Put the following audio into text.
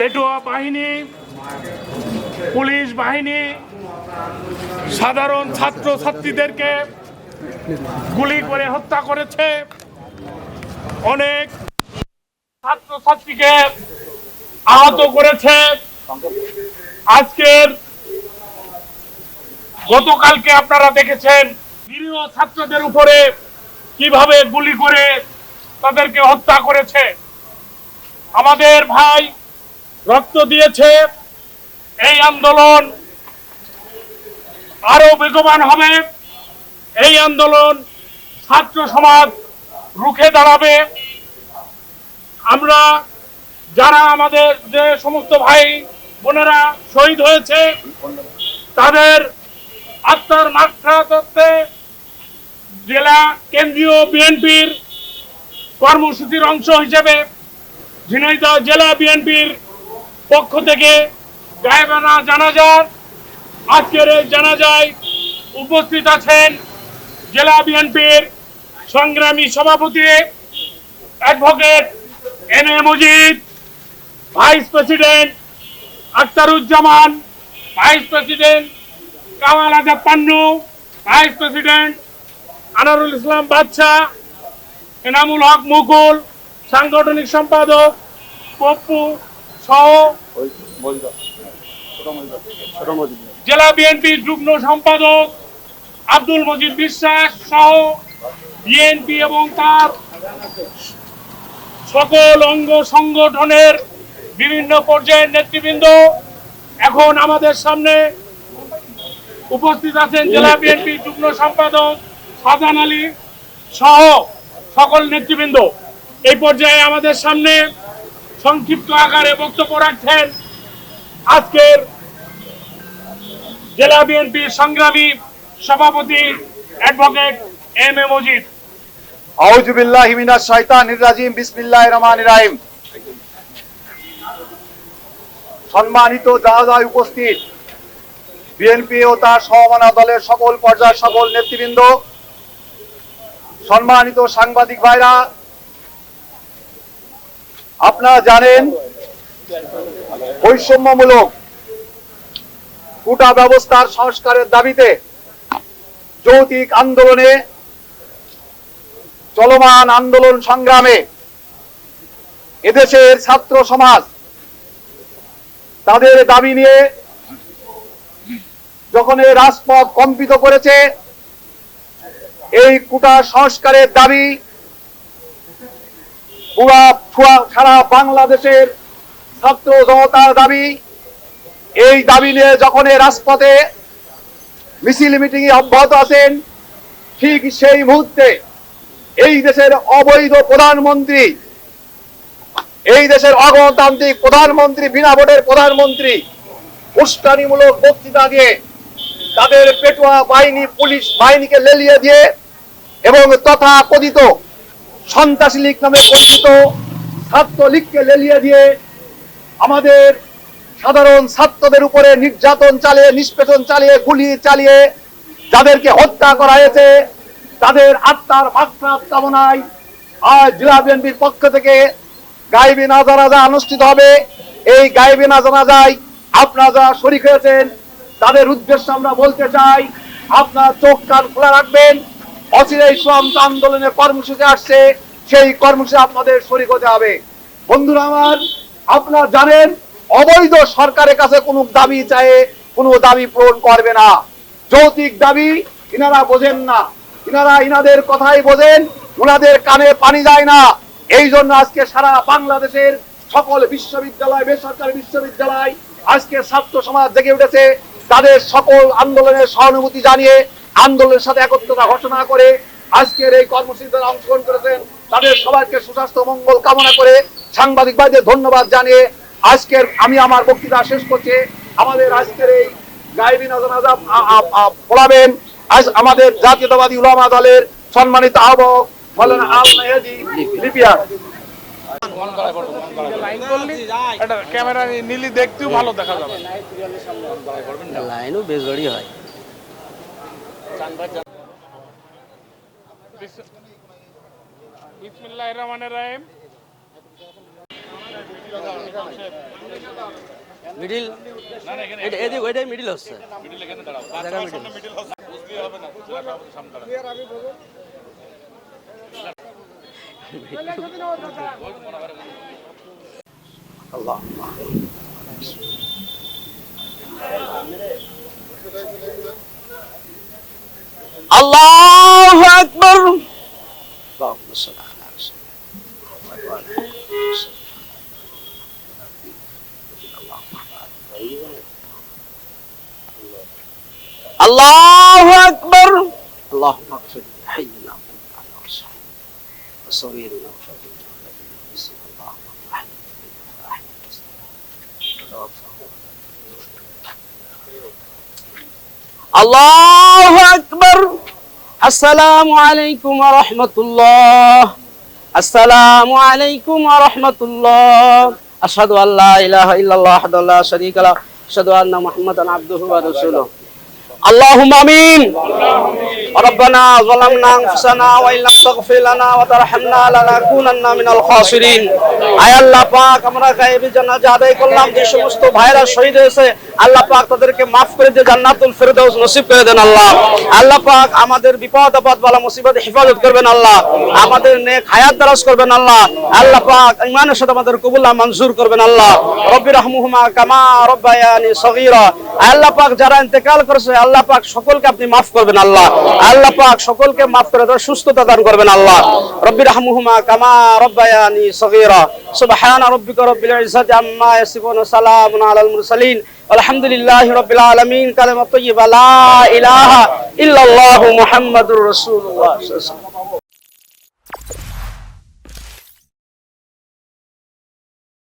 পেটুয়া বাহিনী, পুলিশ বাহিনী সাধারণ ছাত্র ছাত্রীদেরকে গুলি করে হত্যা করেছে। অনেক ছাত্র ছাত্রীকে আহত করেছে। গতকালকে আপনারা দেখেছেন নিরীহ ছাত্রদের উপরে কিভাবে গুলি করে তাদেরকে হত্যা করেছে। আমাদের ভাই রক্ত দিয়েছে। এই আন্দোলন আরো বেগবান হবে। এই আন্দোলন ছাত্র সমাজ রুখে দাঁড়াবে। আমরা যারা আমাদের যে সমস্ত ভাই বোনেরা শহীদ হয়েছে তাদের আত্মার মাগফিরাতে জেলা কেন্দ্রীয় বিএনপির কর্মসূচির অংশ হিসেবে ঝিনাইদহ জেলা বিএনপির পক্ষ থেকে গায়েবানা জানাজার আজকের এই জানাজায় উপস্থিত আছেন জেলা বিএনপির সংগ্রামী সভাপতি advocate M A Majid, vice president Akhtaruzzaman, vice president Kamal Azad Pannu, vice president Anarul Islam Badsha, Enamul Haque Mukul, সাংগঠনিক সম্পাদক পপ্পু সহ জেলা বিএনপির যুগ্ম সম্পাদক আব্দুল মজিদ বিশ্বাস সহ বিএনপি এবং তার সকল অঙ্গ সংগঠনের বিভিন্ন পর্যায়ের নেতৃবৃন্দ এখন আমাদের সামনে উপস্থিত আছেন। জেলা বিএনপি যুগ্ম সম্পাদক শাহজাহান আলী সহ সকল নেতৃবৃন্দ এই পর্যায়ে আমাদের সামনে সংক্ষিপ্ত আকারে বক্তব্য রাখছেন আজকের জেলা বিএনপির সংগ্রামী সভাপতি অ্যাডভোকেট এম এ মজিদ। আউযু বিল্লাহি মিনাশ শাইতানির রাজিম, বিসমিল্লাহির রহমানির রহিম। সম্মানিত যারা উপস্থিত বিএনপি ও তার সমমনা দলের সকল পর্যায়ের সকল নেতৃবৃন্দ, সম্মানিত সাংবাদিক ভাইরা, আপনারা জানেন বৈষম্যমূলক কোটা ব্যবস্থার সংস্কারের দাবিতে যৌক্তিক আন্দোলনে চলমান আন্দোলন সংগ্রামে এদেশের ছাত্র সমাজ তাদের দাবি নিয়ে যখন এই রাজপথ কম্পিত করেছে, এই কোটা সংস্কারের দাবি সারা বাংলাদেশের ছাত্র জনতার দাবি। এই দাবি নিয়ে যখন এই রাজপথে মিছিল মিটিং অব্যাহত আছেন, ঠিক সেই মুহূর্তে এই দেশের অবৈধ প্রধানমন্ত্রী, এই দেশের অগণতান্ত্রিক প্রধানমন্ত্রী, বিনা ভোটের প্রধানমন্ত্রী উস্কানিমূলক বক্তৃতা দিয়ে তাদের পেটুয়া বাহিনী, পুলিশ বাহিনীকে লেলিয়ে দিয়ে এবং তথা কথিত সন্ত্রাসী লীগ নামে পরিচিত ছাত্রলীগকে লেলিয়ে দিয়ে আমাদের সাধারণ ছাত্রদের উপরে নির্যাতন চালিয়ে, নিষ্পেষণ চালিয়ে, গুলি চালিয়ে যাদেরকে হত্যা করা হয়েছে তাদের আত্মার মাগফিরাত কামনায় আজ জেলা বিএনপির পক্ষ থেকে গায়েবী জানাজা অনুষ্ঠিত হবে। এই গায়েবী জানাজায় আপনারা যারা শরীক হয়েছেন তাদের উদ্দেশ্যে আমরা বলতে চাই, আপনারা চোখ কান খোলা রাখবেন। অচিরেই চূড়ান্ত আন্দোলনের কর্মসূচি আসছে, সেই কর্মসূচি আপনাদের শরীক হতে হবে। বন্ধুরা আমার, আপনারা জানেন অবৈধ সরকারের কাছে কোনো দাবি চায় কোনো দাবি পূরণ করবে না। যৌক্তিক দাবি ইনারা বোঝেন না, ইনাদের কথাই বোঝেন, ওনাদের কানে পানি যায় না। এই জন্য আজকে সারা বাংলাদেশের সকল বিশ্ববিদ্যালয়, বেসরকারি বিশ্ববিদ্যালয় আজকে ছাত্র সমাজ জেগে উঠেছে। তাদের সকল আন্দোলনের সহানুভূতি জানিয়ে আন্দোলনের সাথে একত্রতা ঘোষণা করে আজকের এই কর্মসূচিতে অংশগ্রহণ করেছেন। তাদের সবাইকে সুস্বাস্থ্য মঙ্গল কামনা করে সাংবাদিক ভাইদের ধন্যবাদ জানিয়ে আজকের আমি আমার বক্তৃতা শেষ করছি। আমাদের আজকের এই গায়েবী জানাজা পড়াবেন আজ আমাদের জাতীয়তাবাদী উলামা দলের সম্মানিত আহ্বায়ক মাওলানা আল মেহেদী লিপিয়া। ক্যামেরা নিলি দেখতেও ভালো দেখা যাবে। লাইনও বেশ গড়ি হয়। বিসমিল্লাহির রহমানির রহিম। মিডিল এদিক ওইটাই মিডিল হচ্ছে জায়গা মিডিল আল্লাহ আল্লাহু আকবার আল্লাহুম্মা সাল্লি আলা আল্লাহু আকবার اللهم اغفر حينا وصغيرنا আল্লাহু আকবার আসসালামু আলাইকুম ওয়া রাহমাতুল্লাহ আসসালামু আলাইকুম ওয়া রাহমাতুল্লাহ আশহাদু আল্লা ইলাহা ইল্লাল্লাহ ওয়াহদাহু লা শারীকা লাহু আশহাদু আন্না মুহাম্মাদান আবদুহু ওয়া রাসূলুহু اللهم آمين ربنا ظلمنا أنفسنا وإن لم تغفر لنا وترحمنا لنكونن من الخاسرين আয় আল্লাহ পাক আমরা গায়েবী জানাজা আদায় করলাম যে সমস্ত ভাইরা শহীদ হয়েছে আল্লাহ পাক তাদেরকে maaf করে দিয়ে জান্নাতুল ফেরদাউস নসিব করে দেন আল্লাহ আল্লাহ পাক আমাদের বিপদ আপদ বালা মুসিবত হেফাজত করবেন আল্লাহ আমাদের নেক হায়াত দারাজ করবেন আল্লাহ আল্লাহ পাক ঈমানের সাথে আমাদের কবুল মঞ্জুর করবেন আল্লাহ রব্বি রহমুহুমা কামা রব্বায়ানি সগীরা আল্লাহ পাক যারা ইন্তেকাল করেছে আল্লাহ পাক সকলকে আপনি maaf করবেন আল্লাহ আল্লাহ পাক সকলকে maaf করে দেন সুস্থতা দান করবেন আল্লাহ রব্বি রহমুহুমা কামা রব্বায়ানি সগীরা সুবহান রাব্বিকা রব্বিল ইজ্জাতি আম্মা ইয়াসিফুন সালামুন আলাল মুরসালিন আলহামদুলিল্লাহি রাব্বিল আলামিন কালিমাত তাইয়্যিবা লা ইলাহা ইল্লাল্লাহু মুহাম্মাদুর রাসূলুল্লাহ।